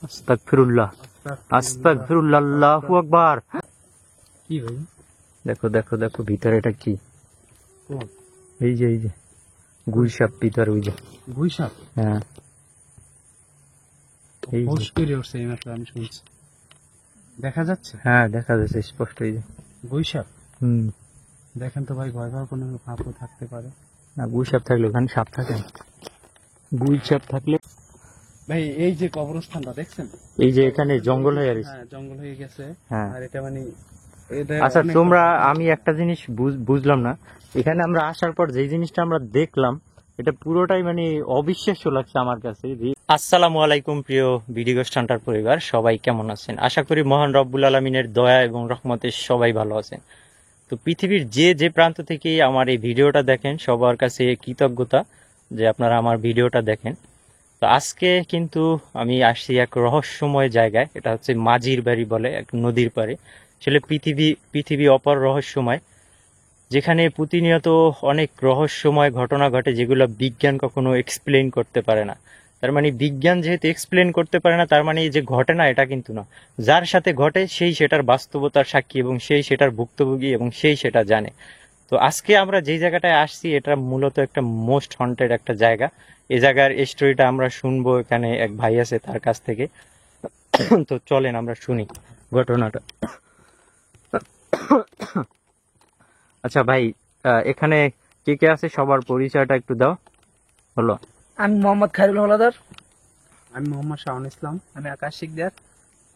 আস্তাগফিরুল্লাহ, আস্তাগফিরুল্লাহ, আল্লাহু আকবার। কি ভাই? দেখো দেখো দেখো ভিতরে এটা কি? এই যে গুইসাপ ভিতরে, ওই যে গুইসাপ। হ্যাঁ, এই হোশ করে উঠছে এই মাত্র, আমি শুনছি। দেখা যাচ্ছে? হ্যাঁ দেখা যাচ্ছে স্পষ্ট, এই যে গুইসাপ। হুম। দেখেন তো ভাই, ভয় পাওয়ার কোনো ভাবও থাকতে পারে না, গুইসাপ থাকলে ওখানে সাপ থাকে না। গুইসাপ থাকলে ভাই। এই যে কবরস্থানটা দেখছেন, এই যে এখানে জঙ্গল হয়ে গেছে। হ্যাঁ জঙ্গল হয়ে গেছে। হ্যাঁ। আর এটা মানে আচ্ছা তোমরা, আমি একটা জিনিস বুঝলাম না, এখানে আমরা আসার পর যে জিনিসটা আমরা দেখলাম এটা পুরোটাই মানে অবিশ্বাস্য লাগছে আমার কাছে। আসসালামু আলাইকুম প্রিয় ভিডিও স্টান্টার পরিবার, সবাই কেমন আছেন? আশা করি মহান রব্বুল আলমিনের দয়া এবং রহমতে সবাই ভালো আছেন। তো পৃথিবীর যে যে প্রান্ত থেকে আমার এই ভিডিওটা দেখেন সবার কাছে কৃতজ্ঞতা যে আপনারা আমার ভিডিওটা দেখেন। তো আজকে কিন্তু আমি আসছি এক রহস্যময় জায়গায়, এটা হচ্ছে মাঝির বাড়ি বলে, এক নদীর পাড়ে। আসলে পৃথিবী অপার রহস্যময়, যেখানে প্রতিনিয়ত অনেক রহস্যময় ঘটনা ঘটে যেগুলো বিজ্ঞান কখনো এক্সপ্লেন করতে পারে না। তার মানে বিজ্ঞান যেহেতু এক্সপ্লেন করতে পারে না, তার মানে এই যে ঘটে না এটা কিন্তু না, যার সাথে ঘটে সেই সেটার বাস্তবতার সাক্ষী এবং সেই সেটার ভুক্তভোগী এবং সেই সেটা জানে। তো আজকে আমরা যেই জায়গাটায় আসছি এটা মূলত একটা মোস্ট হন্টেড একটা জায়গা। এই জায়গার স্টোরিটা আমরা শুনবো, এখানে এক ভাই আছে তার কাছ থেকে। তো চলেন আমরা শুনি ঘটনাটা। আচ্ছা ভাই, এখানে কে কে আছে সবার পরিচয়টা একটু দাও। হলো, আমি মোহাম্মদ খায়রুল হলাদার। আমি মোহাম্মদ শাহন ইসলাম। আমি আকাশ শিকদার।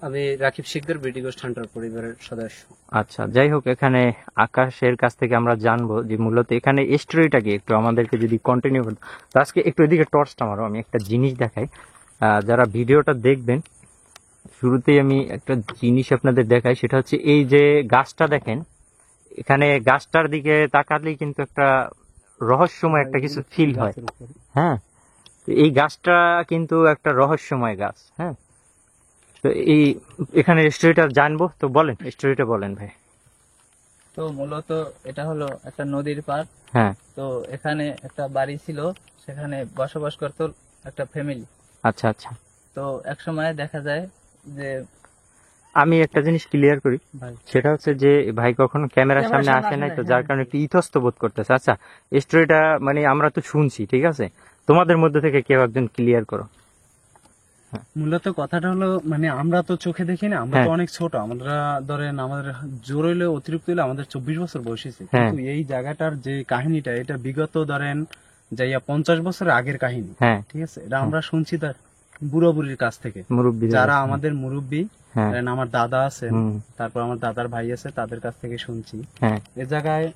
আমি রাকিব শিকদার, ভিডিও স্টান্টার পরিবারের সদস্য। আচ্ছা যাই হোক, এখানে আকাশের কাছ থেকে আমরা জানবো যে মূলত এখানে স্টোরিটা কি, একটু আমাদেরকে যদি কন্টিনিউ করতে। তো আজকে একটু এদিকে টর্চটা মারো, আমি একটা জিনিস দেখাই। যারা ভিডিওটা দেখবেন, শুরুতেই আমি একটা জিনিস আপনাদের দেখাই, সেটা হচ্ছে এই যে গাছটা দেখেন, এখানে গাছটার দিকে তাকালেই কিন্তু একটা রহস্যময় একটা কিছু ফিল হয়। হ্যাঁ, তো এই গাছটা কিন্তু একটা রহস্যময় গাছ। হ্যাঁ, তো এই এখানে স্টোরিটা জানবো, তো বলেন স্টোরিটা বলেন ভাই। তো মূলত এটা হলো একটা নদীর পার। হ্যাঁ। তো এখানে একটা বাড়ি ছিল, সেখানে বসবাস করতো একটা ফ্যামিলি। আচ্ছা আচ্ছা, তো এক সময় দেখা যায় যে আমি একটা জিনিস ক্লিয়ার করি, সেটা হচ্ছে যে ভাই কখনো ক্যামেরার সামনে আসে নাই, তো যার কারণে একটু ইতস্ত বোধ করতেছে। আচ্ছা স্টোরিটা মানে আমরা তো শুনছি, ঠিক আছে, তোমাদের মধ্যে থেকে কেউ একজন ক্লিয়ার করো। মূলত কথাটা হলো, মানে আমরা তো চোখে দেখি না, আমরা তো অনেক ছোট। আমরা ধরেন আমাদের জোর হইলে অতিরিক্ত হইলে আমাদের 24 বছর বয়স হয়েছে, কিন্তু এই জায়গাটার যে কাহিনীটা, এটা বিগত ধরেন যাইয়া 50 বছরের আগের কাহিনী। ঠিক আছে, এটা আমরা শুনছি তার বুড়ো বুড়ির কাছ থেকে, যারা আমাদের মুরব্বী। আমার দাদা আছে, তারপর আমার দাদার ভাই আছে, তাদের কাছ থেকে শুনছি। এ জায়গায়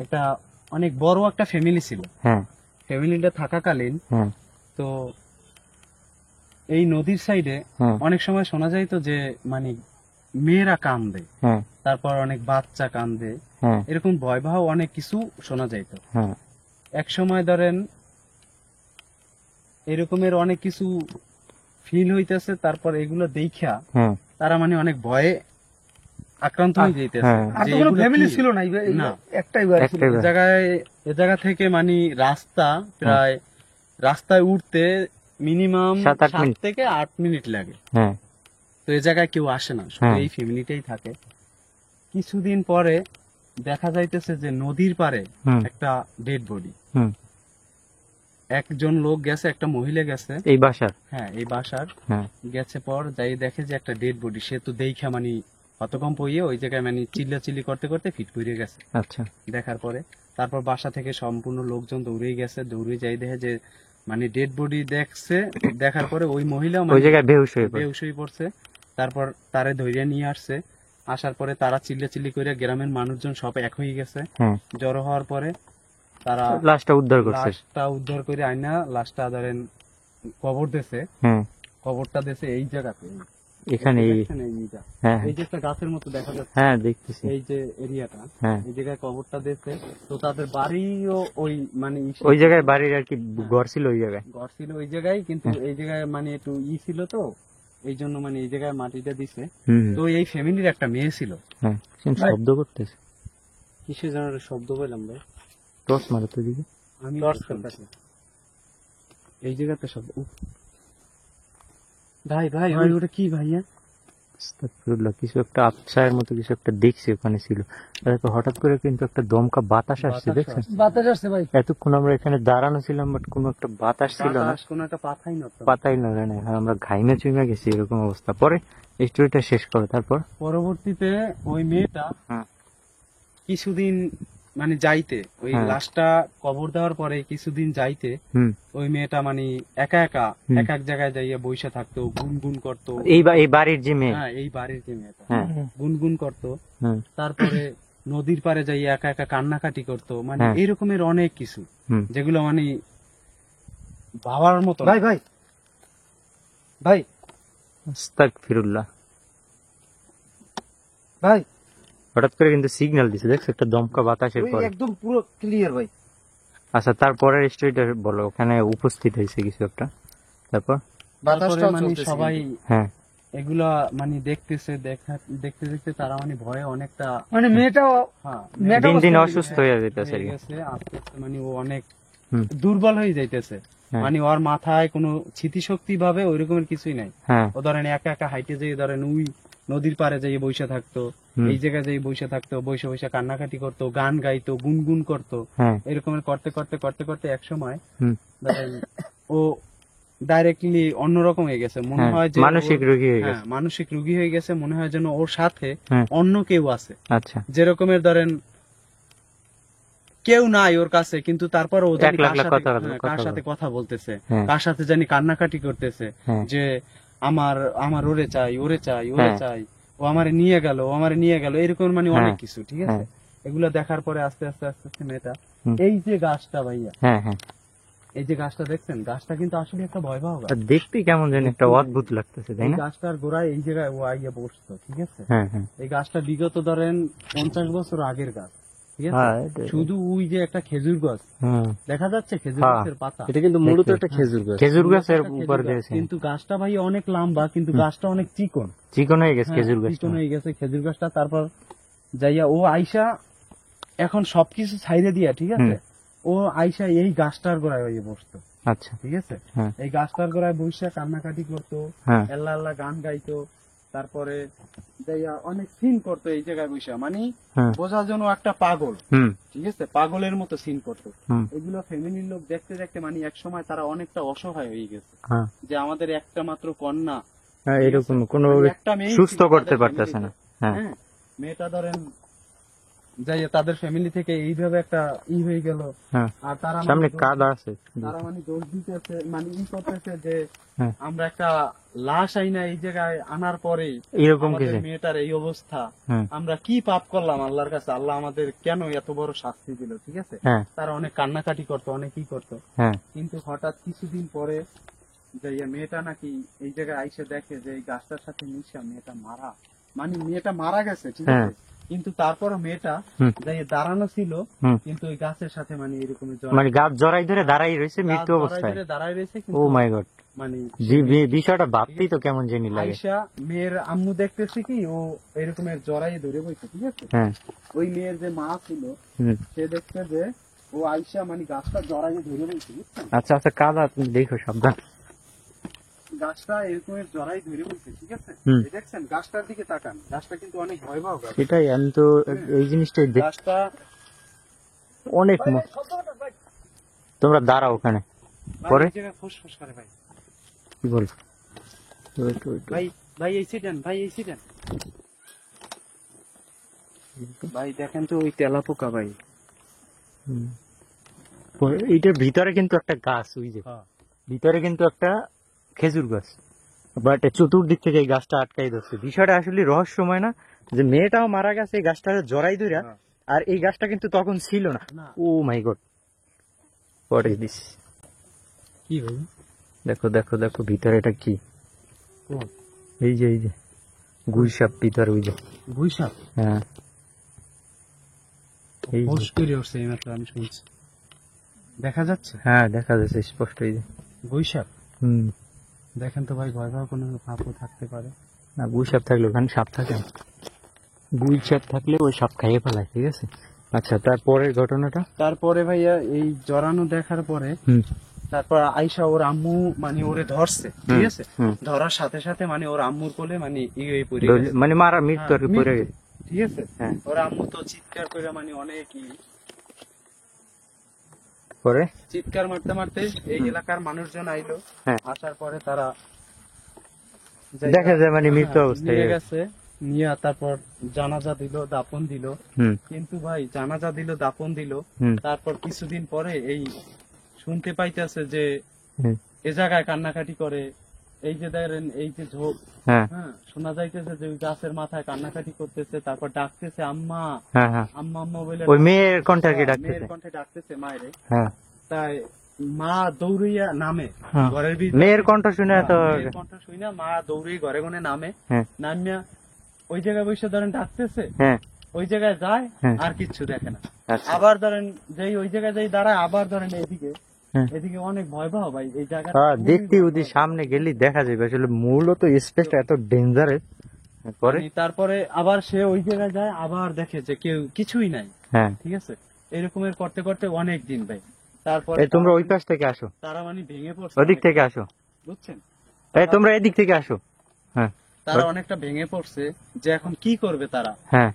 একটা অনেক বড় একটা ফ্যামিলি ছিল। ফ্যামিলিটা থাকাকালীন তো এই নদীর সাইডে অনেক সময় শোনা যাইতো যে মানে মেয়েরা কান্দে, তারপর অনেক বাচ্চা কান্দে, এরকম ভয়াবহ অনেক কিছু শোনা যাইতো। এক সময় ধরেন এরকমের অনেক কিছু ফিল হইতেছে, তারপর এগুলো দেখা তারা মানে অনেক ভয়ে আক্রান্ত হয়ে যাইতেছে। ফ্যামিলি ছিল না, একটাই এ জায়গা থেকে মানে রাস্তা প্রায় রাস্তায় উঠতে মিনিমাম 7 থেকে 8 মিনিট লাগে। তো এই জায়গায় কেউ আসে না, শুধু এই ফ্যামিলিটাই থাকে। কিছুদিন পরে দেখা যাইতেছে যে নদীর পারে একটা ডেড বডি। একজন লোক গেছে, একটা মহিলা গেছে এই বাসার। এই বাসার গেছে পর যাই দেখে যে একটা ডেড বডি। সে তো দেখা মানে হতকম্প হইয়ে ওই জায়গায় মানে চিল্লাচিল্লি করতে করতে ফিট পড়ে গেছে। আচ্ছা, দেখার পরে তারপর বাসা থেকে সম্পূর্ণ লোকজন দৌড়ে গেছে। দৌড়ে যাই দেখে যে মানে ডেড বডি দেখছে। দেখার পরে ওই মহিলা ওই জায়গায় বেহুশ হয়ে পড়ছে। তারপর তারে ধৈর্য নিয়ে আসছে। আসার পরে তারা চিল্লাচিল্লি করে গ্রামের মানুষজন সব এক হয়ে গেছে। জড়ো হওয়ার পরে তারা লাশটা উদ্ধার করে আইনা লাশটা ধরেন কবর দিয়েছে। কবরটা দিয়েছে এই জায়গাতে, এখানে এই যে একটা গাছের মতো দেখা যাচ্ছে, দেখতেছি এই যে এরিয়াটা, এই জায়গায় কবরটা দিয়েছে। তো তাদের বাড়িও ওই মানে ওই জায়গায়, বাড়ির আর কি ঘর ছিল ওই জায়গায়, কিন্তু এই জায়গায় মানে একটু ছিল, তো এই জন্য মানে এই জায়গায় মাটিটা দিছে। তো এই ফ্যামিলির একটা মেয়ে ছিল। শব্দ করতেছে, কিসের জন্য শব্দ পেলাম ভাই? টর্চ মারো তো দিকে, আমি টর্চ করতেছি এই জায়গাতে শব্দ। ভাই ভাই ভাই ওটা কি ভাইয়া? আস্তাগফিরুল্লাহ, কিছু একটা আবছায়ের মতো কিছু একটা দেখছি ওখানে ছিল। তারপর হঠাৎ করে কিন্তু একটা দমকা বাতাস আসছে, দেখছেন? বাতাস আসছে ভাই। এতক্ষণ আমরা এখানে দাঁড়ানো ছিলাম, বাট কোনো একটা বাতাস ছিল না, কোনো একটা পাতাই নড়তো। পাতাই নড়ে না। আমরা ঘাইমে চুইমে গেছি এরকম অবস্থা। পরে স্টোরিটা শেষ করো। তারপর পরবর্তীতে ওই মেয়েটা হ্যাঁ। কিছুদিন মানে যাইতে ওই হ্যাঁ। লাশটা কবর দেওয়ার পরে কিছুদিন যাইতে হুম, ওই মেয়েটা মানে একা একা হুম। এক এক জায়গায় যাইয়া বইসা থাকতো, গুনগুন করতো। এই বাড়ির যে মেয়ে। হ্যাঁ, এই বাড়ির যে মেয়েটা হ্যাঁ। গুনগুন করতো। হুম, তারপরে নদীর পাড়ে যাইয়া একা একা কান্নাকাটি করতো, মানে হ্যাঁ। এরকমের অনেক কিছু হুম। যেগুলো মানে ভাবার মতো না। ভাই ভাই ভাই আস্তাগফিরুল্লাহ। ভাই হঠাৎ করে কিন্তু সিগন্যাল দিছে, দেখছো? একটা দমকা বাতাসের পরে। একদম পুরো ক্লিয়ার ভাই। আচ্ছা, তারপরের স্টোরিটা বলো। ওখানে উপস্থিত হয়েছে কিছু একটা, তারপর? তারপরে মানে সবাই হ্যাঁ। এগুলা মানে দেখতেছে, দেখতে দেখতে তারা মানে ভয়ে অনেকটা মানে মেয়েটাও হ্যাঁ দিন দিন অসুস্থ হয়ে যেতেছে। হয়ে গেছে। আস্তে আস্তে মানে ও অনেক হুম। দুর্বল হয়ে যাইতেছে। হ্যাঁ। মানে ওর মাথায় কোনো স্মৃতিশক্তি ভাবে ওই রকমের কিছুই নাই। হ্যাঁ। ও ধরেন একা একা হাইটে যেয়ে ধরেন ওই নদীর পাড়ে যেয়ে বসে থাকতো, হুম। এই জায়গায় যেয়ে বসে থাকতো, বসে বসে কান্নাকাটি করতো, গান গাইতো, গুনগুন করতো। হ্যাঁ। এরকমের করতে করতে করতে করতে এক সময় হুম। ধরেন ও ডাইরেক্টলি অন্যরকম হয়ে গেছে, মনে হ্যাঁ, হয় যে মানসিক রোগী হয়ে হ্যাঁ, গেছে। মানসিক রোগী হয়ে গেছে। মনে হয় যেন ওর সাথে হ্যাঁ। অন্য কেউ আছে, আচ্ছা। যেরকমের ধরেন কেউ নাই ওর কাছে, কিন্তু তারপর ও জানি একলা কার একলা সাথে- কথা হ্যাঁ, কথা কার সাথে বলে। কথা বলতেছে, হ্যাঁ। কার সাথে জানি কান্নাকাটি করতেছে, হ্যাঁ। যে আমার আমার ওরে চাই, ওরে চাই, ওরে হ্যাঁ। চাই, ও আমারে নিয়ে গেল, ও আমারে নিয়ে গেল, এরকম মানে হ্যাঁ। অনেক কিছু। ঠিক আছে, হ্যাঁ। এগুলো দেখার পরে আস্তে আস্তে আস্তে আস্তে মেয়েটা হুম। এই যে গাছটা ভাইয়া, হ্যাঁ। হ্যাঁ। এই যে গাছটা দেখছেন, গাছটা কিন্তু আসলে একটা ভয়াবহ গাছ। আর দেখতে কেমন জানি একটা অদ্ভুত লাগতেছে, তাই এই না? গাছটার গোড়ায় এই জায়গায় ও আইয়া বসতো। ঠিক আছে, হ্যাঁ। হ্যাঁ। এই গাছটা বিগত ধরেন 50 বছর আগের গাছ। ঠিক আছে, হ্যাঁ, এটা- শুধু ওই যে একটা খেজুর গাছ হুম। দেখা যাচ্ছে, খেজুর হ্যাঁ। গাছের পাতা, এটা কিন্তু মূলত একটা খেজুর গাছ। খেজুর গাছের একটা খেজুর উপর গাছ, দিয়েছে। কিন্তু গাছটা ভাই অনেক লম্বা, কিন্তু গাছটা অনেক চিকন। চিকন হয়ে গেছে হ্যাঁ, খেজুর গাছটা। চিকন হয়ে গেছে খেজুর গাছটা। তারপর যাইয়া ও আইসা এখন সবকিছু ছাইরে দিয়া, ঠিক আছে, ও আইসা এই গাছটার গোড়ায় হয়ে বসতো। আচ্ছা। ঠিক আছে, হ্যাঁ। এই গাছটার গোড়ায় বসে কান্নাকাটি করতো, হ্যাঁ। আল্লাহ আল্লাহ গান গাইতো। তারপরে যাইয়া অনেক সিন করতো এই জায়গায় বসে, মানে হ্যাঁ। বোঝার জন্য একটা পাগল। হুম। ঠিক আছে, পাগলের মতো সিন করতো। হুম। এগুলো ফ্যামিলির লোক দেখতে দেখতে মানে এক সময় তারা অনেকটা অসহায় হয়ে গেছে, হ্যাঁ। যে আমাদের একটা মাত্র কন্যা, হ্যাঁ, এরকম কোনো মানে একটা মেয়ে সুস্থ ছিল করতে তাদের পারতেছে না। ফ্যামিলিতে। হ্যাঁ। হ্যাঁ, মেয়েটা ধরেন যাই তাদের ফ্যামিলি থেকে এইভাবে একটা হয়ে গেল। হ্যাঁ। আর তারা সামনে মানে কাদা আছে। তারা মানে দোষ দিতেছে, মানে করতেছে যে হ্যাঁ। আমরা একটা লাশ আইনা এই জায়গায় আনার পরে এরকম আমাদের কিছু। মেয়েটার এই অবস্থা, হ্যাঁ। আমরা কি পাপ করলাম আল্লাহর কাছে, আল্লাহ আমাদের কেন এত বড় শাস্তি দিল। ঠিক আছে, হ্যাঁ। তারা অনেক কান্নাকাটি করতো, অনেক কি করতো। হ্যাঁ। কিন্তু হঠাৎ কিছুদিন পরে যে মেয়েটা নাকি এই জায়গায় আইসে দেখে যে এই গাছটার সাথে মিশা মেয়েটা মারা, মানে মেয়েটা মারা গেছে। ঠিক হ্যাঁ। আছে, কিন্তু তারপরও মেয়েটা হুম। যে দাঁড়ানো ছিল, হুম। কিন্তু ওই গাছের সাথে মানে এরকম মানে গাছ জড়াই ধরে দাঁড়াই রয়েছে মৃত্যু অবস্থায়। দাঁড়ায় রয়েছে। ও কিন্তু মাই গড, মানে বিষয়টা ভাবতেই তো কেমন জানি লাগে। আইসা মেয়ের আম্মু দেখতেছে কি ও এরকমের জড়াই ধরে বইছে। ঠিক আছে, হ্যাঁ। ওই মেয়ের যে মা ছিল হুম। সে দেখছে যে ও আইসা মানে গাছটা জড়াই ধরে বইছে, বুঝছেন? আচ্ছা আচ্ছা, কাদা তুমি দেখো, সাবধান। গাছটা এরকমের জড়াই ধরে বইছে। ঠিক আছে, হুম। এই দেখছেন গাছটার দিকে তাকান, গাছটা কিন্তু অনেক ভয়াবহ গাছ। সেটাই, আমি তো এই জিনিসটাই দেখ, গাছটা অনেক তোমরা দাঁড়াও ওখানে। পরে এই জায়গায় ফুসফুস করে ভাই। কি বল? ভাই ভাই এই সিটেন, ভাই এই সিটেন, ভাই দেখেন তো ওই তেলা পোকা ভাই। এইটার ভিতরে কিন্তু একটা গাছ, ওই যে ভিতরে কিন্তু একটা খেজুর গাছ, বাট চতুর্দিক থেকে এই গাছটা আটকাই ধরছে। বিষয়টা আসলে রহস্যময় না, যে মেয়েটাও মারা গেছে এই গাছটা জড়াই ধইরা, আর এই গাছটা কিন্তু তখন ছিল না। ও মাই গড, হোয়াট ইজ দিস? কি ভাই? দেখো দেখো দেখো ভিতরে এটা কি? এই যে গুইসাপ ভিতরে, ওই যে গুইসাপ। হ্যাঁ, এই যে। ফোস করে উঠছে এই মাত্র আমি শুনছি। দেখা যাচ্ছে? হ্যাঁ, দেখা যাচ্ছে স্পষ্ট, এই যে গুইসাপ। হুম। দেখেন তো ভাই, ভয়াবহ কোনো সাপও থাকতে পারে। না, গুইসাপ থাকলে ওখানে সাপ থাকে না, গুইসাপ থাকলে ওই সাপ খাইয়ে ফেলায়। ঠিক আছে, আচ্ছা তারপরের ঘটনাটা? তারপরে ভাইয়া এই জড়ানো দেখার পরে হুম। তারপর আইসা ওর আম্মু মানে ওরে ধরছে, ঠিক আছে, ধরার সাথে সাথে মানে ওর আম্মুর কোলে মানে পড়ে গেছে, মানে মারা মৃত্যু আর কি পড়ে গেছে, ঠিক আছে। ওর আম্মু তো চিৎকার করে মানে অনেক পরে চিৎকার মারতে মারতে এই এলাকার মানুষজন আইলো, আসার পরে তারা দেখা যায় মানে মৃত্যু অবস্থায় নিয়ে গেছে, নিয়ে তারপর জানাজা দিল, দাপন দিল। কিন্তু ভাই জানাজা দিল, দাপন দিল, তারপর কিছুদিন পরে এই শুনতে পাইতেছে যে এ জায়গায় কান্নাকাটি করে, এই যে দেখেন এই যে ঝোপ, হ্যাঁ শোনা যাইতেছে যে ওই গাছের মাথায় কান্নাকাটি করতেছে, তারপর ডাকতেছে আম্মা আম্মা আম্মা বলে, ওই মেয়ের কণ্ঠে মেয়ের কণ্ঠে ডাকতেছে মায়েরে। তাই মা দৌড়িয়া নামে ঘরের ভিতরে, মেয়ের কণ্ঠ শুনে তো কণ্ঠ শুনে মা দৌড়িয়ে ঘরে ঘরে নামে, নামিয়া ওই জায়গায় বসে ধরেন ডাকতেছে, ওই জায়গায় যায়, আর কিচ্ছু দেখে না। আবার ধরেন যেই ওই জায়গায় যেই দাঁড়ায়, আবার ধরেন এদিকে অনেক ভয়াবহ ভাই এই জায়গা দেখতে, ওদের সামনে গেলে দেখা যাবে আসলে মূলত স্পেসটা এত ডেঞ্জারাস। তারপরে আবার সে ওই জায়গায় যায়, আবার দেখে যে কেউ কিছুই নাই, ঠিক আছে। এরকমের করতে করতে অনেক দিন ভাই, তারপরে তোমরা ওই পাশ থেকে আসো, তারা মানে ভেঙে পড়ছে, ওদিক থেকে আসো, বুঝছেন, তোমরা এদিক থেকে আসো। তারা অনেকটা ভেঙে পড়ছে যে এখন কি করবে তারা,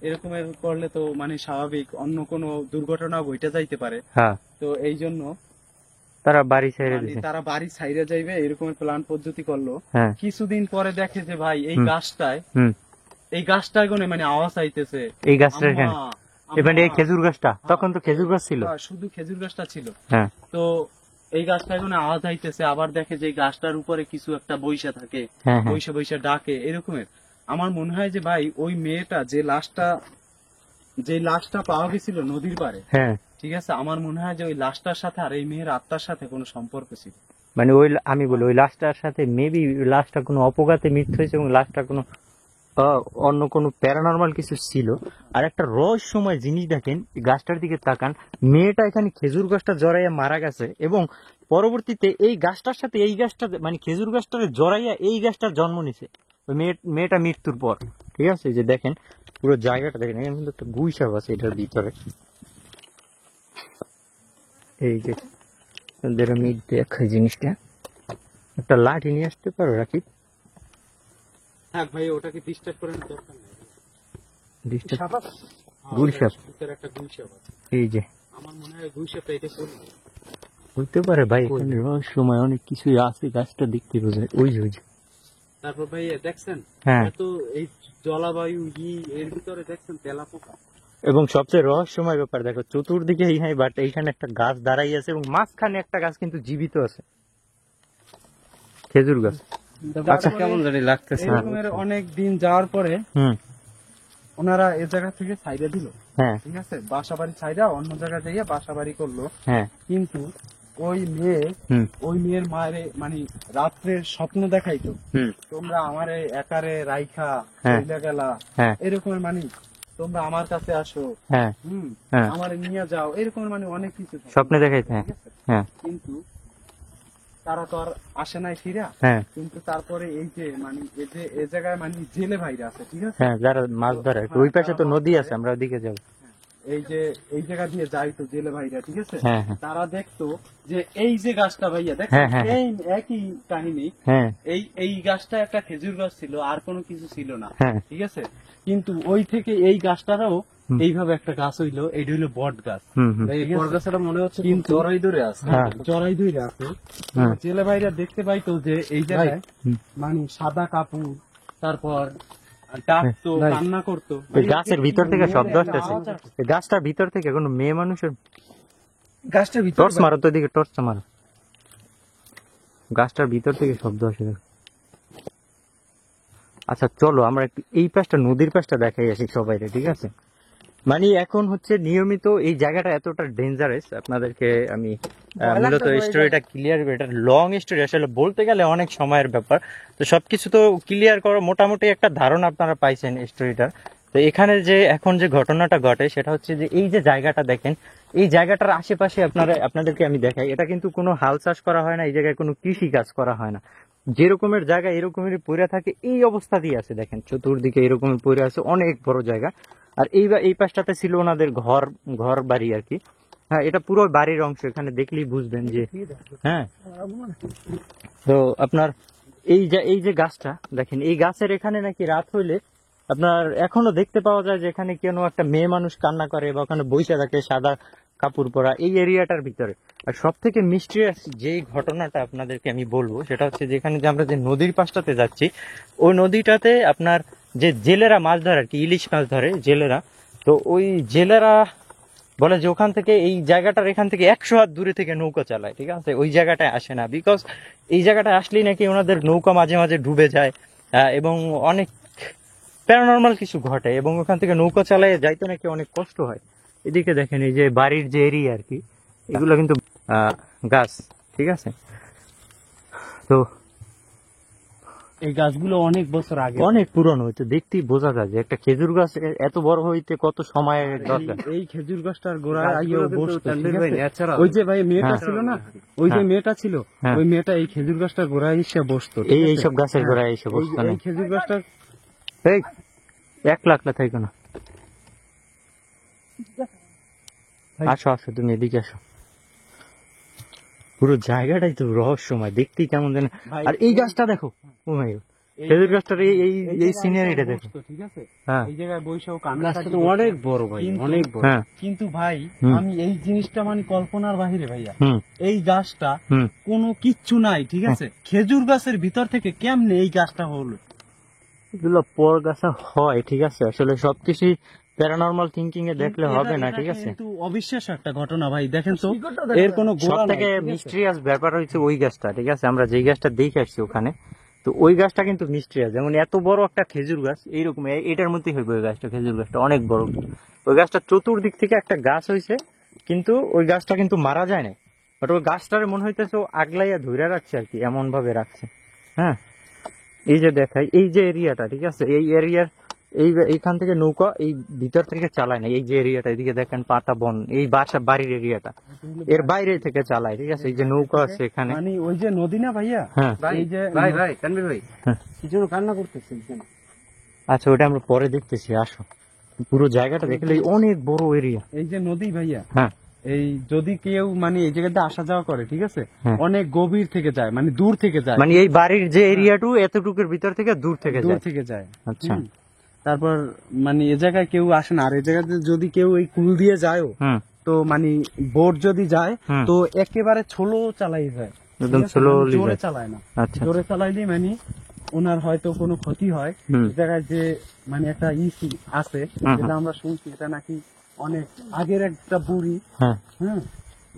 এরকমের করলে তো মানে স্বাভাবিক অন্য কোনো দুর্ঘটনা বইটা যাইতে পারে। তো এই জন্য তারা বাড়ি ছাইড়ে দিছে, তারা বাড়ি ছাইড়ে যাইবে এরকমের প্ল্যান পদ্ধতি করলো। কিছুদিন পরে দেখে যে ভাই এই গাছটায় কোনে মানে আওয়াজ আইতেছে, এই গাছটা এখানে এই খেজুর গাছটা, তখন তো খেজুর গাছ ছিল, শুধু খেজুর গাছটা ছিল। তো এই গাছটা কোনো আওয়াজ আইতেছে, আবার দেখে যে এই গাছটার উপরে কিছু একটা বইসা থাকে, বইসা বইসা ডাকে এরকমের। আমার মনে হয় যে ভাই ওই মেয়েটা যে লাশটা পাওয়া গেছিল নদীর পাড়ে, ঠিক আছে, আমার মনে হয় যে ওই লাশটার সাথে আর এই মেয়ের আত্মার সাথে কোনো সম্পর্ক ছিল, মানে ওই আমি বলি ওই লাশটার সাথে মেবি লাশটা কোনো অপঘাতে মৃত্যু হয়েছে এবং লাশটা কোনো অন্য কোনো প্যারানর্মাল কিছু ছিল। আর একটা রহস্যময় জিনিস দেখেন, গাছটার দিকে তাকান, মেয়েটা এখানে খেজুর গাছটা জড়াইয়া মারা গেছে এবং পরবর্তীতে এই গাছটার সাথে এই গাছটা মানে খেজুর গাছটা জড়াইয়া এই গাছটার জন্ম নিছে ওই মেয়েটা মৃত্যুর পর, ঠিক আছে। যে দেখেন পুরো জায়গাটা দেখেন, এখানে কিন্তু একটা গুইসাপ আছে এটার ভিতরে, এই যে দেখাই জিনিসটা, একটা লাঠি নিয়ে আসতে পারো রাখি, থাক ভাই ওটাকে ডিস্টার্ব করার দরকার নেই, গুইসাপ একটা গুইসাপ আছে, এই যে আমার মনে হয় গুইসাপটা এটা হইতে পারে ভাই, এখানে রহস্যময় অনেক কিছুই আছে, গাছটা দেখতে বোঝায় ওই যে। তারপর ভাই দেখছেন তো এই জলবায়ু এর ভিতরে দেখছেন তেলাপোকা, এবং সবচেয়ে রহস্যময় ব্যাপার দেখো চতুর্দিকে বাট এইখানে একটা গাছ দাঁড়াই আছে এবং মাঝখানে একটা গাছ কিন্তু জীবিত আছে, খেজুর গাছ। আচ্ছা কেমন জানি লাগতেছে, অনেক দিন যাওয়ার পরে ওনারা এই জায়গা থেকে ছাইড়া দিল, ঠিক আছে, বাসা বাড়ি ছাইড়া অন্য জায়গায় যাইয়া বাসা বাড়ি করলো। কিন্তু ওই মেয়ের মায়ের মানে রাত্রে স্বপ্ন দেখাইতো, তোমরা আমারে একারে রাইখা চইলা গেলা, এরকম মানে তোমরা আমার কাছে আসো, আমারে নিয়ে যাও, এরকম মানে অনেক কিছু স্বপ্নে দেখাইতো। কিন্তু তারা তো আর আসে নাই ফিরা, কিন্তু তারপরে এই যে মানে এই জায়গায় মানে জেলে ভাইরা আছে, ঠিক আছে, যারা মাছ ধরে, ওই পাশে তো নদী আছে, আমরা ওদিকে যাবো, এই জায়গা দিয়ে যাইতো জেলে ভাইরা, ঠিক আছে, তারা দেখতো যে এই যে গাছটা ভাইয়া দেখ একই কাহিনী, এই গাছটা একটা খেজুর গাছ ছিল, আর কোনো কিছু ছিল না, ঠিক আছে, কিন্তু ওই থেকে এই গাছটারও এইভাবে একটা গাছ হইলো, এইটা হইলো বট গাছ, বট গাছটা মনে হচ্ছে কিন্তু জড়াই ধরে আছে, জেলে ভাইরা দেখতে পাইতো যে এই জায়গায় মানে সাদা কাপড়, তারপর ডাকতো, কান্না করতো, গাছের ভিতর থেকে শব্দ আসতেছে, গাছটার ভিতর থেকে কোনো মেয়ে মানুষের, গাছটার ভিতর টর্চ মারো তো, এদিকে টর্চ মারো, গাছটার ভিতর থেকে শব্দ আসে। আচ্ছা চলো আমরা একটু এই পাশটা নদীর পাশটা দেখাই আসি সবাই, ঠিক আছে। মানে এখন হচ্ছে নিয়মিত এই জায়গাটা এতটা ডেঞ্জারাস, আপনাদেরকে আমি মূলত স্টোরিটা ক্লিয়ার, এটা লং স্টোরি, আসলে বলতে গেলে অনেক সময়ের ব্যাপার, তো সবকিছু তো ক্লিয়ার করো, মোটামুটি একটা ধারণা আপনারা পাইছেন স্টোরিটার। তো এখানে যে এখন যে ঘটনাটা ঘটে সেটা হচ্ছে যে এই যে জায়গাটা দেখেন, এই জায়গাটার আশেপাশে আপনাদেরকে আমি দেখাই, এটা কিন্তু কোনো হাল চাষ করা হয় না, এই জায়গায় কোনো কৃষি কাজ করা হয় না, যেরকমের জায়গা এরকমের পড়ে থাকে, এই অবস্থা দিয়ে আছে দেখেন, চতুর্দিকে এরকমের পড়ে আছে, অনেক বড় জায়গা। আর এই পাশটাতে ছিল ওনাদের ঘর বাড়ি আর কি, হ্যাঁ এটা পুরো বাড়ির অংশ, এখানে দেখলেই বুঝবেন যে হ্যাঁ। তো আপনার এই যে গাছটা দেখেন, এই গাছের এখানে নাকি রাত হইলে আপনার এখনো দেখতে পাওয়া যায় যে এখানে কেন একটা মেয়ে মানুষ কান্না করে বা ওখানে বইসা থাকে সাদা কাপড় পরা এই এরিয়াটার ভিতরে। আর সব থেকে মিস্ট্রিয়াস যেই ঘটনাটা আপনাদেরকে আমি বলবো সেটা হচ্ছে যেখানে যে আমরা যে নদীর পাশটাতে যাচ্ছি, ওই নদীটাতে আপনার যে জেলেরা মাছ ধরে আর কি, ইলিশ মাছ ধরে জেলেরা, তো ওই জেলেরা বলে যে ওখান থেকে এই জায়গাটার এখান থেকে 100 হাত দূরে থেকে নৌকা চালায়, ঠিক আছে, ওই জায়গাটায় আসে না, বিকজ এই জায়গাটায় আসলেই নাকি ওনাদের নৌকা মাঝে মাঝে ডুবে যায় এবং অনেক প্যারানর্মাল কিছু ঘটে এবং ওখান থেকে নৌকা চালায় যাইতে নাকি অনেক কষ্ট হয়। এদিকে দেখেন এই যে বাড়ির যে এরিয়া আর কি, এগুলো কিন্তু গাছ, ঠিক আছে। তো এই গাছগুলো অনেক বছর আগে, অনেক পুরনো, হয়তো দেখতেই বোঝা যায় যে একটা খেজুর গাছ এত বড় হইতে কত সময় দরকার। এই খেজুর গাছটার গোড়ায় বসতো, ওই যে ভাই মেয়েটা ছিল না, ওই যে মেয়েটা ছিল, ওই মেয়েটা এই খেজুর গাছটার গোড়ায় এসে বসতো, এইসব গাছের গোড়ায় এসে বসতো। এই খেজুর গাছটা এই 1 লাখ না থাইকো না, আসো আসো তুমি এদিকে আসো, পুরো জায়গাটাই তো রহস্যময়, দেখতেই কেমন জানে। আর এই গাছটা দেখো, ও মাই গড, খেজুর গাছটার এই সিনারিটা দেখো, ঠিক আছে, হ্যাঁ এই জায়গায় বৈশাখ গাছটা তো অনেক বড় ভাই, অনেক বড়। কিন্তু ভাই আমি এই জিনিসটা মানে কল্পনার বাহিরে ভাইয়া, এই গাছটা কোনো কিচ্ছু নাই, ঠিক আছে, খেজুর গাছের ভিতর থেকে কেমনে এই গাছটা হলো? এগুলো পর গাছা হয়, ঠিক আছে, আসলে সবকিছু প্যারানর্মাল থিঙ্কিং এ দেখলে হবে না, ঠিক আছে, কিন্তু অবিশ্বাস্য একটা ঘটনা ভাই, দেখেন তো এর কোনো সব থেকে মিস্ট্রিয়াস ব্যাপার হচ্ছে ওই গাছটা, ঠিক আছে, আমরা যেই গাছটা দেখে আসছি ওখানে, তো ওই গাছটা কিন্তু মিস্ট্রিয়াস, যেমন এত বড় একটা খেজুর গাছ এইরকম এটার মধ্যেই হইবে ওই গাছটা, খেজুর গাছটা অনেক বড়, ওই গাছটা চতুর্দিক থেকে একটা গাছ হয়েছে, কিন্তু ওই গাছটা কিন্তু মারা যায় না, বাট ওই গাছটার মনে হইতেছে আগলাইয়া ধরে রাখছে আর কি, এমন ভাবে রাখছে। হ্যাঁ এই যে দেখাই এই যে এরিয়াটা, ঠিক আছে, এই এরিয়ার এইখান থেকে নৌকা এই ভিতর থেকে চালায় না, এই যে এরিয়াটা এদিকে দেখেন পাতা বন, এই বাড়ির এরিয়াটা এর বাইরে থেকে চালায়, ঠিক আছে, এই যে নৌকা আছে এখানে, মানে ওই যে নদী না ভাইয়া, এই যে ভাই তানভীর ভাই কি জন্য কান্না করতেছেন? আচ্ছা ওটা আমরা পরে দেখতেছি, আসো পুরো জায়গাটা দেখলে অনেক বড় এরিয়া, এই যে নদী ভাইয়া, হ্যাঁ এই যদি কেউ মানে এই জায়গাতে আসা যাওয়া করে, ঠিক আছে, অনেক গভীর থেকে যায়, মানে দূর থেকে যায়, মানে এই বাড়ির যে এরিয়াটু এতটুকুর ভিতর থেকে দূর থেকে যায়। আচ্ছা তারপর মানে এ জায়গায় কেউ আসে না, আর এই জায়গাতে যদি কেউ এই কুল দিয়ে যায়ও, তো মানে বোট যদি যায় তো একেবারে স্লো চালাই যায়, একদম স্লো, জোরে চালায় না, জোরে চালাইলে মানে ওনার হয়তো কোনো ক্ষতি হয়। জায়গায় যে মানে একটা আছে যেটা আমরা শুনছি, এটা নাকি অনেক আগের একটা বুড়ি, হ্যাঁ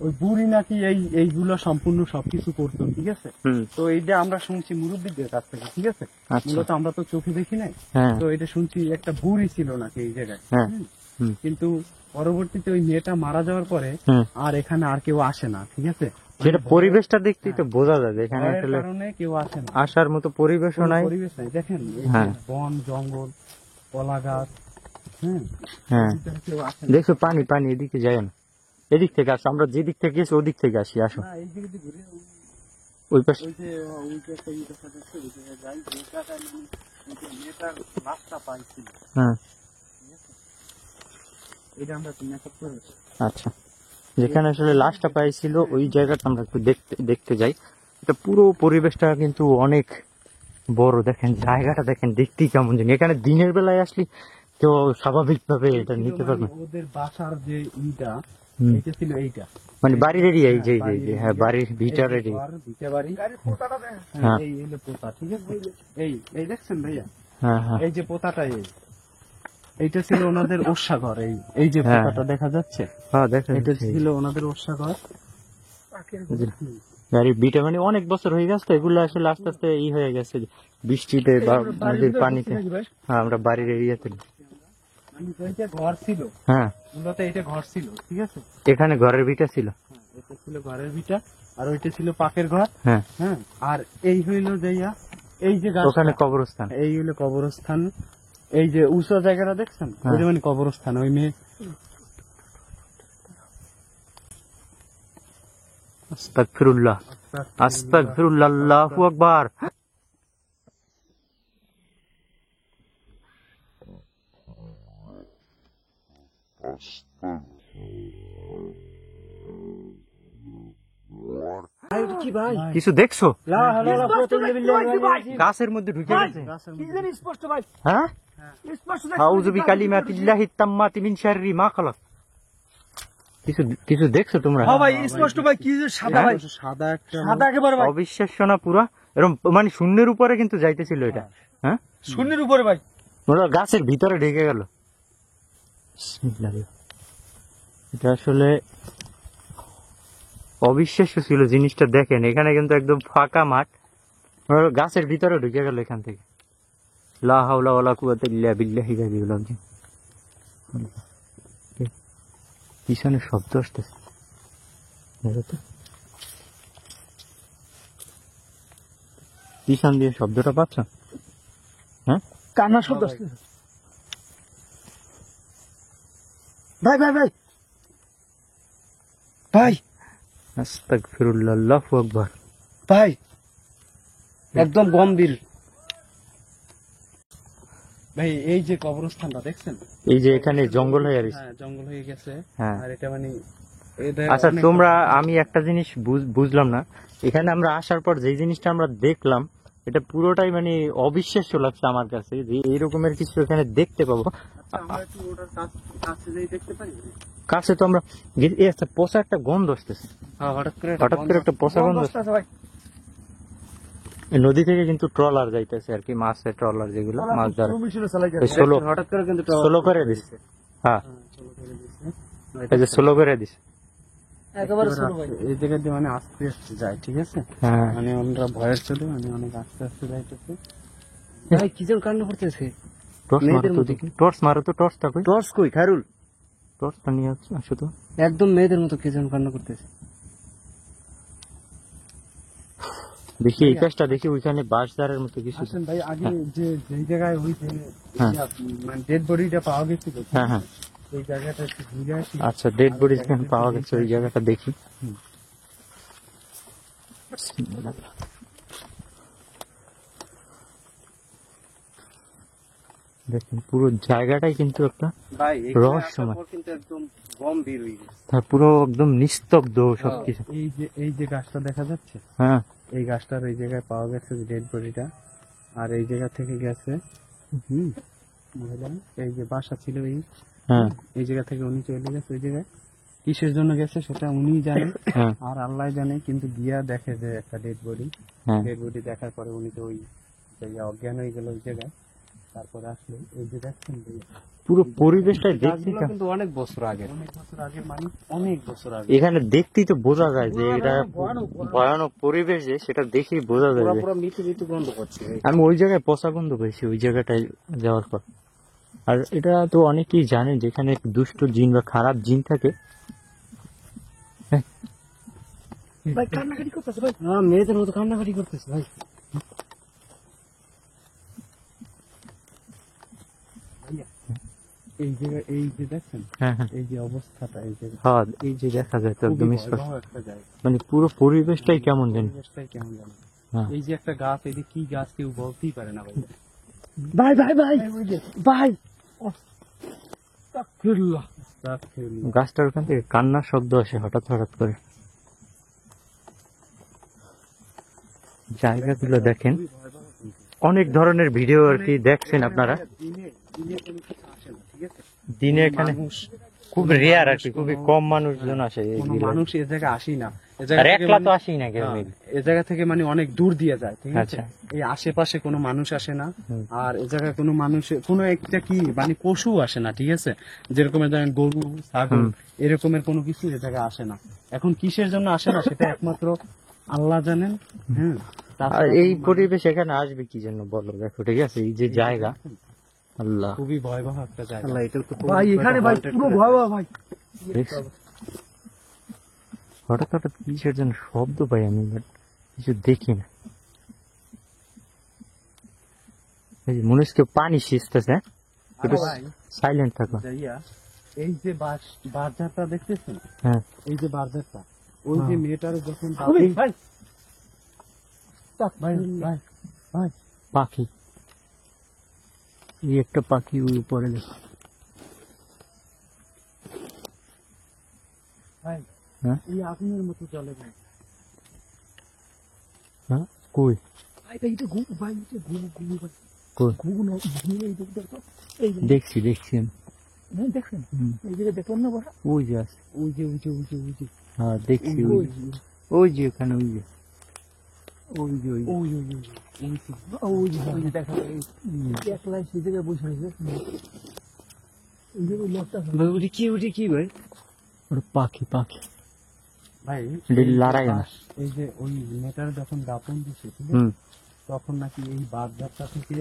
ওই বুড়ি নাকি এইগুলো সম্পূর্ণ সবকিছু করতো, ঠিক আছে, তো এইটা আমরা শুনছি মুরব্বীদের কাছ থেকে, ঠিক আছে, মূলত আমরা তো চোখে দেখি নাই, তো এটা শুনছি একটা বুড়ি ছিল নাকি এই জায়গায়, কিন্তু পরবর্তীতে ওই মেয়েটা মারা যাওয়ার পরে আর এখানে আর কেউ আসে না, ঠিক আছে, যেটা পরিবেশটা দেখতেই তো বোঝা যায় এখানে আসলে কেউ আসে না, আসার মতো পরিবেশও নাই, দেখেন বন জঙ্গল কলা গাছ, হ্যাঁ দেখো পানি পানি এদিকে যায় না, এদিক থেকে আসো, আমরা যেদিক থেকে গেছি ওদিক থেকে আসি, আসো ওই পাশে আচ্ছা যেখানে আসলে লাশটা পাইছিল ওই জায়গাটা আমরা একটু দেখতে যাই, এটা পুরো পরিবেশটা কিন্তু অনেক বড়, দেখেন জায়গাটা দেখেন দেখতেই কেমন জানি, এখানে দিনের বেলায় আসলে তো স্বাভাবিক ভাবে এটা নিতে পারবে, ওদের বাসার যে ইটা এটা ছিল এইটা, মানে বাড়ির এরিয়া, এই যে হ্যাঁ বাড়ির ভিটার এরিয়া, এই হলো পোতা, ঠিক আছে, এই দেখছেন ভাইয়া, হ্যাঁ হ্যাঁ এই যে পোতাটা এইটা ছিল ওনাদের ওষাঘর, এই যে পোতাটা দেখা যাচ্ছে, হ্যাঁ দেখা এটা ছিল ওনাদের ওষাঘর, বাড়ির ভিটা, মানে অনেক বছর হয়ে গেছে, এগুলো আসলে আস্তে আস্তে হয়ে গেছে বৃষ্টিতে বা নদীর পানিতে, হ্যাঁ আমরা বাড়ির এরিয়াতে ঘর ছিল, হ্যাঁ মূলত এটা ঘর ছিল, ঠিক আছে, এখানে ঘরের ভিটা ছিল, এটা ছিল ঘরের ভিটা, আর ওইটা ছিল পাকের ঘর, হ্যাঁ আর এই হইলো যাইয়া এই যে ওখানে কবরস্থান, এই হইলো কবরস্থান, এই যে উঁচু জায়গাটা দেখছেন ওই মানে কবরস্থান, ওই মেয়ে আস্তাগফিরুল্লাহ আস্তাগফিরুল্লাহ আল্লাহু আকবার। কিছু দেখছো? গাছের মধ্যে ঢুকে গেছে। হ্যাঁ, আউযু বিকালিমাতিল্লাহি তাম্মাতি মিন শাররি মা খালাক। কিছু দেখছো তোমরা? ভাই স্পষ্ট ভাই, কি যে সাদা ভাই, সাদা একটা, সাদা একেবারে ভাই, অবিশ্বাস্য না পুরা? এরকম মানে শূন্যের উপরে কিন্তু যাইতেছিল এটা। হ্যাঁ, শূন্যের উপরে ভাই, ওরা গাছের ভিতরে ঢেকে গেল। বিসমিল্লাহ। এটা আসলে অবিশ্বাস্য ছিল জিনিসটা। দেখেন এখানে কিন্তু একদম ফাঁকা মাঠ, ওরা গাছের ভিতরে ঢুকে গেল এখান থেকে। লা হাওলা ওয়ালা কুওয়াতা ইল্লা বিল্লাহি আল-আলিয়্যিল আযীম। পিছনে শব্দ আসতেছে, পিছন দিয়ে শব্দটা পাচ্ছ? হ্যাঁ, কান্নার শব্দ আসছে ভাই, ভাই ভাই ভাই, আস্তাগফিরুল্লাহ, আল্লাহু আকবার। ভাই একদম গম্ভীর ভাই। এই যে কবরস্থানটা দেখছেন, এই যে এখানে জঙ্গল হয়ে গেছে। হ্যাঁ, জঙ্গল হয়ে গেছে। হ্যাঁ, আর এটা মানে আচ্ছা তোমরা, আমি একটা জিনিস বুঝলাম না, এখানে আমরা আসার পর যে জিনিসটা আমরা দেখলাম এটা পুরোটাই মানে অবিশ্বাস্য লাগছে আমার কাছে, যে এইরকমের কিছু এখানে দেখতে পাবো। কাছে তো আমরা একটা পচা একটা গন্ধ আসতেছে, হঠাৎ করে একটা পচা গন্ধ আসতেছে। নদী থেকে কিন্তু ট্রলার যাইতেছে আর কি, মাছের ট্রলার যেগুলো মাছ ধরে, স্লো করে দিচ্ছে। হ্যাঁ, এই যে স্লো করে দিচ্ছে এই জায়গা দিয়ে মানে আস্তে আস্তে যায়, ঠিক আছে? মানে ওনারা ভয়ের চলে, মানে অনেক আস্তে আস্তে যাইতেছে। ভাই কি যেন কান্না করতেছে, টর্চ মারো তো, টর্চটা কই? টর্চ কই খায়রুল? টর্চটা নিয়ে আসো তো। একদম মেয়েদের মতো কে যেন কান্না করতেছে। দেখি এই কাজটা, দেখি ওইখানে বাঁশঝাড়ের মতো কিছু। ভাই আগে যে জায়গায় হইছে মানে ডেড বডিটা পাওয়া গেছিল, হ্যাঁ হ্যাঁ, ওই জায়গাটা একটু ঘুরে আসি। আচ্ছা, ডেড বডি যেখানে পাওয়া গেছে ওই জায়গাটা দেখি। দেখেন পুরো জায়গাটাই কিন্তু একটা রহস্যময়, কিন্তু একদম গম্ভীর হয়ে গেছে, পুরো একদম নিস্তব্ধ সবকিছু। এই যে গাছটা দেখা যাচ্ছে, হ্যাঁ, এই গাছটার এই জায়গায় পাওয়া গেছে ডেড বডিটা। আর এই জায়গা থেকে গেছে এই যে বাসা ছিল, এই জায়গা থেকে উনি চলে গেছে ওই জায়গায়। কিসের জন্য গেছে সেটা উনি জানেন আর আল্লাহ জানে, কিন্তু গিয়া দেখে যে একটা ডেড বডি। ডেড বডি দেখার পরে উনি তো ওই জায়গায় অজ্ঞান হয়ে গেল ওই জায়গায়। তারপরে আসলে এই যে দেখছেন পুরো পরিবেশটা দেখছি কিন্তু অনেক বছর আগে, মানে অনেক বছর আগে। এখানে দেখতেই তো বোঝা যায় যে এটা ভয়ানক পরিবেশ, যে সেটা দেখেই বোঝা যায়। পুরো মৃত্যু গন্ধ করছে। আমি ওই জায়গায় পচা গন্ধ পেয়েছি ওই জায়গাটায় যাওয়ার পর। আর এটা তো অনেকেই জানে যেখানে দুষ্ট জিন বা খারাপ জিন থাকে। ভাই কান্নাকাটি করতেছে ভাই, মেয়েদের মতো কান্নাকাটি করতেছে ভাই। এই জায়গা, এই যে দেখছেন, এই যে অবস্থাটা, এই যে দেখা যায় তো একদম মানে পুরো পরিবেশটাই কেমন জানি। এই যে একটা গাছ, এই যে কি গাছ কেউ বলতেই পারে না ভাই। ভাই ভাই ভাই ভাই, গাছটার ওখান থেকে কান্নার শব্দ আসে হঠাৎ হঠাৎ করে। জায়গাগুলো দেখেন, অনেক ধরনের ভিডিও আর কি দেখছেন আপনারা। দিনে এখানে খুব রেয়ার আর কি, খুবই কম মানুষজন আসে। মানুষ এ জায়গায় আসি না, একলা তো আসি না কেউ, এ জায়গা থেকে মানে অনেক দূর দিয়ে যায়, ঠিক আছে? এই আশেপাশে কোনো মানুষ আসে না, আর এ জায়গায় কোনো মানুষ, কোনো একটা কি মানে পশু আসে না, ঠিক আছে? যেরকম ধরেন গরু, ছাগল, এরকমের কোনো কিছু এ জায়গায় আসে না। এখন কিসের জন্য আসে না সেটা একমাত্র আল্লাহ জানেন। এই পরিবেশ এখানে আসবে কি জন্য বলো? দেখো, ঠিক আছে, এই যে জায়গা, আল্লাহ, খুবই ভয়াবহ একটা জায়গা ভাই। এখানে ভাই পুরো ভয়াবহ ভাই। হঠাৎ হঠাৎ কিসের জন্য শব্দ পাই আমি, কিছু দেখি না। মনে হচ্ছে কেউ পানি সিঁচতেছে। সাইলেন্ট থাকো। এই যে বাজারটা দেখতেছেন, এই যে বাজারটা, ওই যে মেয়েটার যখন পাখি, এই একটা পাখি ওই উপরে দেখো। এই আগুনের মতো চলে যায়। হ্যাঁ কই দেখছি দেখছি দেখছেন এই জায়গায় দেখলাম না বড় ওই যে আছে ওই যে হ্যাঁ দেখছি ওই যে ওখানে ওই যে দেখা একলাই সেই জায়গায় বসে আছে কি ভাই ওটা পাখি ভাই লড়াই না এই যে ওই মেয়েটার যখন দাপন দিচ্ছে ঠিক হুম আছে তখন নাকি এই বাঁশঝাড়টা থেকে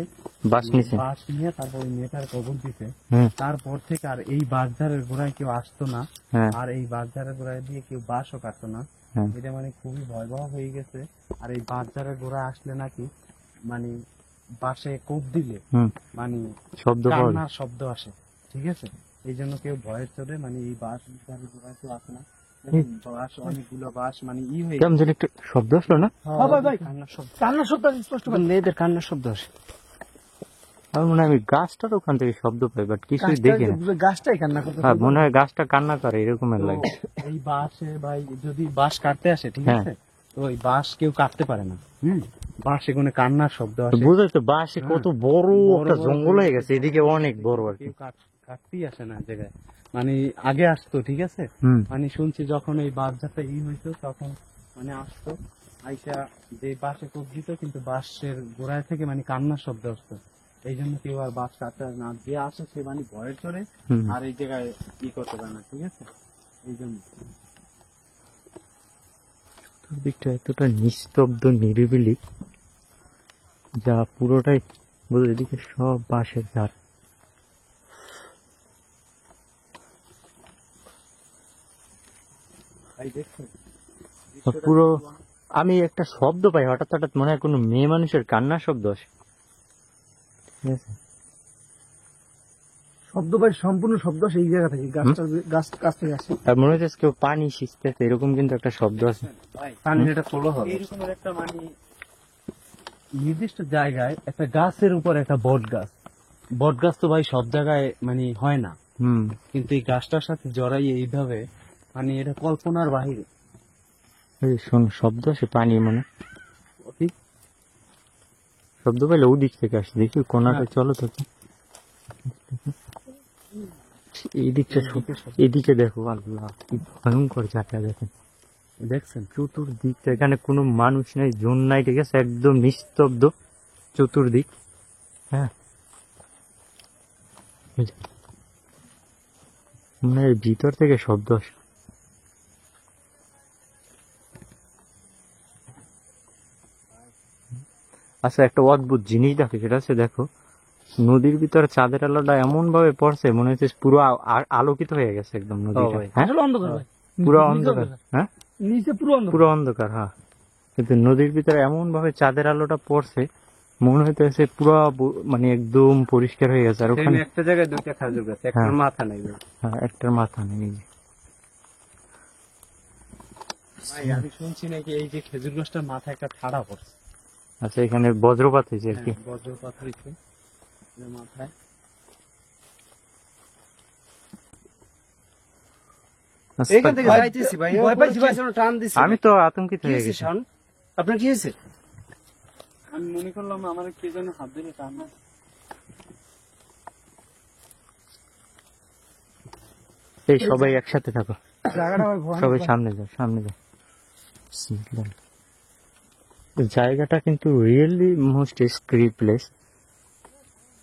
বাস নিছে বাঁশ নিয়ে তারপর ওই মেয়েটার কবর দিতে হ্যাঁ তারপর থেকে আর এই বাঁশঝাড়ের গোড়ায় কেউ আসতো না হ্যাঁ আর এই বাঁশঝাড়ের গোড়ায় দিয়ে কেউ বাঁশও কাটতো না হ্যাঁ এটা মানে খুবই ভয়াবহ হয়ে গেছে আর এই বাঁশঝাড়ের গোড়ায় আসলে নাকি মানে বাঁশে কোপ দিলে হুম মানে শব্দ পাওয়া যায়। কান্নার শব্দ আসে ঠিক আছে এই জন্য কেউ ভয়ের চড়ে মানে এই বাঁশ ঝাড়ের গোড়ায় কেউ আসে না বাঁশ অনেকগুলো বাঁশ মানে হয়ে কেমন যেন একটা শব্দ আসলো না ভাই কান্নার শব্দ স্পষ্ট মেয়েদের কান্নার শব্দ আসে আমার মনে হয় আমি গাছটার ওখান থেকে শব্দ পাই বাট কিছুই দেখি না গাছটাই কান্না করতে হ্যাঁ মনে হয় গাছটা কান্না করে এরকমের লাগে এই বাঁশে ভাই যদি বাঁশ কাটতে আসে ঠিক হ্যাঁ। আছে তো ওই বাঁশ কেউ কাটতে পারে না বাঁশ এখানে কান্নার শব্দ আসে বুঝাই তো বাসে কত বড় একটা বড় জঙ্গল হয়ে গেছে এদিকে অনেক বড় আর কি কেউ কাটতেই আসে না জায়গায় মানে আগে আসতো ঠিক আছে হুম মানে শুনছি যখন এই বাঁশঝাড়টা হয়েছে তখন মানে আসতো আইসা যে বাঁশে কোপ দিত কিন্তু বাঁশের গোড়ায় থেকে মানে কান্নার শব্দ আসতো এই জন্য কেউ আর বাঁশ কাটতে না যে আসে সে মানে ভয়ের চড়ে হুম আর এই জায়গায় করতে পারে না ঠিক আছে এই জন্য দিকটা এতটা নিস্তব্ধ নিরিবিলি যা পুরোটাই বুঝলি এদিকে সব বাঁশের ঝাড় ভাই দেখছেন পুরো আমি একটা শব্দ পাই হঠাৎ হঠাৎ মনে হয় কোনো মেয়ে মানুষের কান্নার শব্দ আসে ঠিক আছে শব্দ ভাই সম্পূর্ণ শব্দ সেই জায়গা থেকে গাছ কাছ থেকে আসে আর মনে হচ্ছে কেউ পানি সিঁচতেছে এরকম কিন্তু একটা শব্দ আছে এটা তোলো হবে এরকমের একটা মানে নির্দিষ্ট জায়গায় একটা গাছের উপর একটা বট গাছ তো ভাই সব জায়গায় মানে হয় না হুম কিন্তু এই গাছটার সাথে জড়াই এইভাবে মানে এটা কল্পনার বাহিরে এই শোন শব্দ আসে পানি মনে ঠিক শব্দ পেলে ওদিক থেকে আসে দেখি কোনাটা চলো তো এইদিকে দেখো আল্লাহ কি ভয়ঙ্কর জায়গা দেখেন দেখছেন চতুর্দিকটা এখানে কোনো মানুষ নাই জন নাই ঠিক আছে একদম নিস্তব্ধ চতুর্দিক হ্যাঁ মনে হয় ভিতর থেকে শব্দ আসে আচ্ছা একটা অদ্ভুত জিনিস দেখো সেটা হচ্ছে দেখো নদীর ভিতরে চাঁদের আলোটা এমন ভাবে পড়ছে মনে হচ্ছে পুরো আলোকিত হয়ে গেছে একদম নদীটা হ্যাঁ অন্ধকার ভাই পুরো অন্ধকার হ্যাঁ নিচে পুরো অন্ধকার হ্যাঁ কিন্তু নদীর ভিতরে এমন ভাবে চাঁদের আলোটা পড়ছে মনে হইতেছে পুরো মানে একদম পরিষ্কার হয়ে গেছে আর ওখানে একটা জায়গায় দুইটা খেজুর গাছ একটার মাথা নাই হ্যাঁ একটার মাথা নেই ভাই আমি শুনছি নাকি এই যে খেজুর গাছটার মাথায় একটা ঠাড়া পড়ছে আচ্ছা এখানে বজ্রপাত হয়েছে আর কি বজ্রপাত হয়েছে মাথায় এইখান থেকে যাইতেছি ভাই ভয় পাইছি ভাই টান দিছি আমি তো আতঙ্কিত হয়ে গেছি আপনার কি হয়েছে আমি মনে করলাম আমার কে যেন হাত ধরে টান এই সবাই একসাথে থাকো জায়গাটা ভাই ভয় সবাই সামনে যাও জায়গাটা কিন্তু রিয়েলি মোস্ট স্ক্রি প্লেস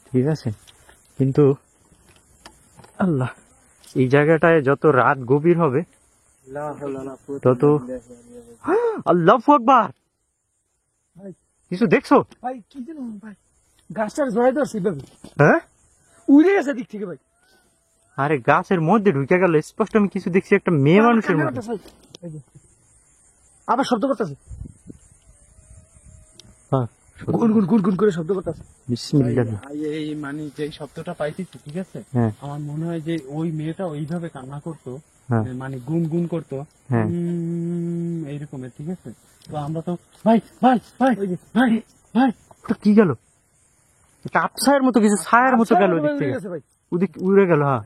ঠিক আছে কিন্তু আল্লাহ এই জায়গাটায় যত রাত গভীর হবে তত আল্লাহু আকবার কিছু দেখছো ভাই কি জানো ভাই গাছটার জড়াই ধরছি ভাবে হ্যাঁ উড়ে গেছে দিক থেকে ভাই আরে গাছের মধ্যে ঢুকে গেল স্পষ্ট আমি কিছু দেখছি একটা মেয়ে মানুষের মধ্যে আবার শব্দ করতেছে হ্যাঁ গুন গুন গুন গুন করে শব্দ করতেছে বিসমিল্লাহ এই মানে যে শব্দটা পাইতেছি ঠিক আছে হ্যাঁ আমার মনে হয় যে ওই মেয়েটা ওইভাবে কান্না করতো হ্যাঁ মানে গুন গুন করতো হ্যাঁ এইরকমের ঠিক আছে তো আমরা তো ভাই ভাই ভাই ভাই ভাই ওটা কি গেল একটা আপসায়ের মতো কিছু ছায়ার মতো গেল ওদিক থেকে ওদিক উড়ে গেল হ্যাঁ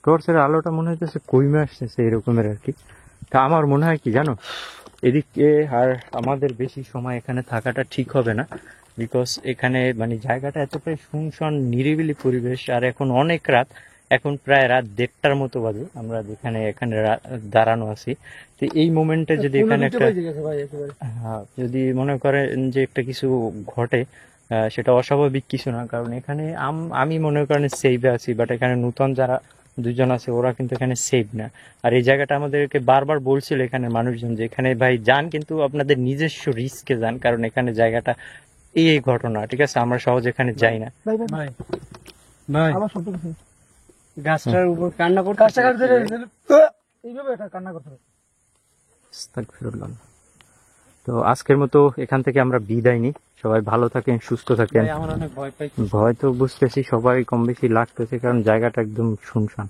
টর্চের আলোটা মনে হইতেছে কইমে আসতেছে এরকমের আর কি তা আমার মনে হয় কি জানো, এদিকে আর আমাদের বেশি সময় এখানে থাকাটা ঠিক হবে না, বিকজ এখানে মানে জায়গাটা এতটাই শুনশান নিরিবিলি পরিবেশ, আর এখন অনেক রাত, এখন প্রায় রাত 1:30টার মতো বাজে আমরা যেখানে এখানে দাঁড়ানো আছি। তো এই মোমেন্টে যদি এখানে একটা হ্যাঁ, যদি মনে করেন যে একটা কিছু ঘটে, সেটা অস্বাভাবিক কিছু না, কারণ এখানে আমি মনে করেন সেভে আছি, বাট এখানে নূতন যারা দুজন আছে ওরা কিন্তু এখানে সেভ না। আর এই জায়গাটা আমাদেরকে বারবার বলছিল এখানে মানুষজন যে এখানে ভাই যান, কিন্তু আপনাদের নিজস্ব রিস্কে যান, কারণ এখানে জায়গাটা এই ঘটনা, ঠিক আছে, আমরা সহজ এখানে যাই না। ভাই গাছটার উপর কান্না করতে আস্তাগফিরুল্লাহ। তো আজকের মতো এখান থেকে আমরা বিদায় নিই। সবাই ভালো থাকেন, সুস্থ থাকেন। আমার অনেক ভয় পাই। ভয় তো বুঝতেছি সবাই কম বেশি লাগতেছে, কারণ জায়গাটা একদম শুনশান।